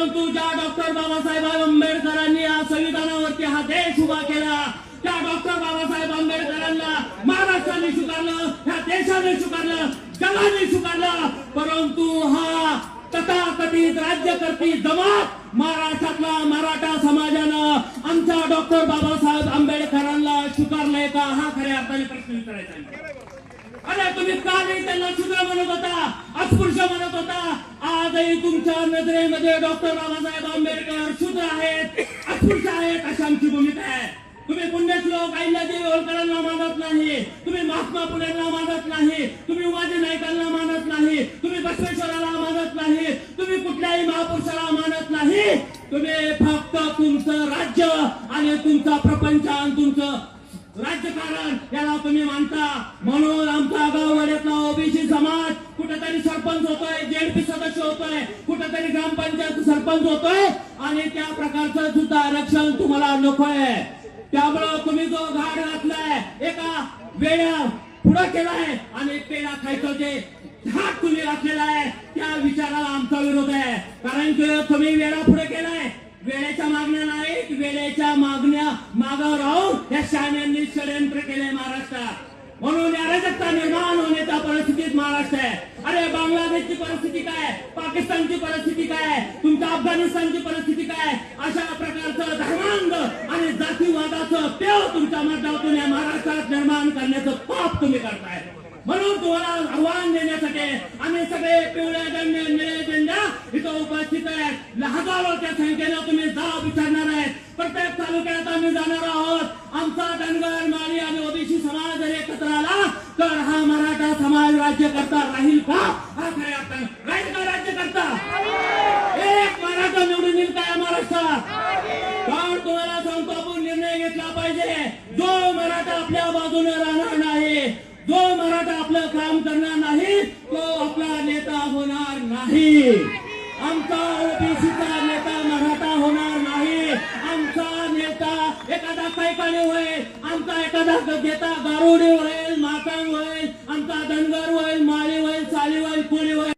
परंतु ज्या डॉक्टर बाबासाहेब आंबेडकरांनी या संविधानावरती हा देश उभा केला, त्या डॉक्टर बाबासाहेब आंबेडकरांना महाराष्ट्राने स्वीकारलं, ह्या देशाने स्वीकारलं, जगाने स्वीकारलं. परंतु हा तथाकथित राज्यकर्ती जमात महाराष्ट्रातला मराठा समाजानं आमच्या डॉक्टर बाबासाहेब आंबेडकरांना स्वीकारलंय का, हा खऱ्या अर्थाने प्रश्न विचारायचा आहे. अरे तुम्ही का नाही त्यांना शूद्र म्हणत होता, अस्पृश्य म्हणत होता? आजही तुमच्या नजरेमध्ये डॉक्टर बाबासाहेब आंबेडकर शूद्र आहेत, अस्पृश्य आहेत अशी आमची भूमिका आहे. तुम्ही पुण्यश्लोक अहिल्यादेवी होळकरांना मानत नाही, तुम्ही महात्मा फुलेंना मानत नाही, तुम्ही उमाजी नाईकांना मानत नाही, तुम्ही बसवेश्वराला मानत नाही, तुम्ही कुठल्याही महापुरुषाला मानत नाही. तुम्ही फक्त तुमचं राज्य आणि तुमचा प्रपंच आणि तुमचं राजकारण याला तुम्ही मानता. म्हणून आमचा गाववाड्यातला ओबीसी समाज कुठेतरी सरपंच होतोय, जेडपी सदस्य होतोय, कुठेतरी ग्रामपंचायत सरपंच होतोय आणि त्या प्रकारचं सुद्धा आरक्षण तुम्हाला नकोय. त्यामुळं तुम्ही जो घाट घातलाय, एका वेळा पुढे केलाय आणि पेढा खायचं जे घाट तुम्ही घातलेला आहे त्या विचाराला आमचा विरोध आहे. कारण की तुम्ही वेळा पुढे केलाय, वेळेच्या मागण्या नाही, वेळेच्या मागण्या मागावर राहून या शहाण्यांनी षडयंत्र केले महाराष्ट्रात. म्हणून अराजकता निर्माण होण्याच्या परिस्थितीत महाराष्ट्र आहे. अरे बांगलादेशची परिस्थिती काय, पाकिस्तानची परिस्थिती काय, तुमच्या अफगाणिस्तानची परिस्थिती काय, अशा प्रकारचं धर्मांध आणि जातीवादाचं पेव तुमच्या माध्यमातून या महाराष्ट्रात निर्माण करण्याचं पाप तुम्ही करताय. म्हणून तुम्हाला आव्हान देण्यासाठी आम्ही सगळे पिवळ्या झेंडे निळे झेंडा इथं उपस्थित आहेत. हजारोच्या संख्येनं तुम्ही जाब विचारणार आहेत. प्रत्येक तालुक्यात आम्ही जाणार आहोत. आमचा धनगर माळी आणि ओबीसी समाज जर एकत्र आला तर हा मराठा समाज राज्य करता राहील का, हा खऱ्या अर्थाने राहील का राज्य करता? एक मराठा निवडून येईल का महाराष्ट्रात? पण तुम्हाला सांगतो आपण निर्णय घेतला पाहिजे. जो मराठा आपल्या बाजूने राहणार नाही, जो मराठा आपलं काम करणार नाही, तो आपला नेता होणार नाही. आमचा ओबीसीचा नेता मराठा होणार नाही. आमचा नेता एखादा कैकाणे होईल, आमचा एखादा नेता गारुडी होईल, माकांग होईल, आमचा धनगर होईल, माळी होईल, साली होईल, कोळी होईल.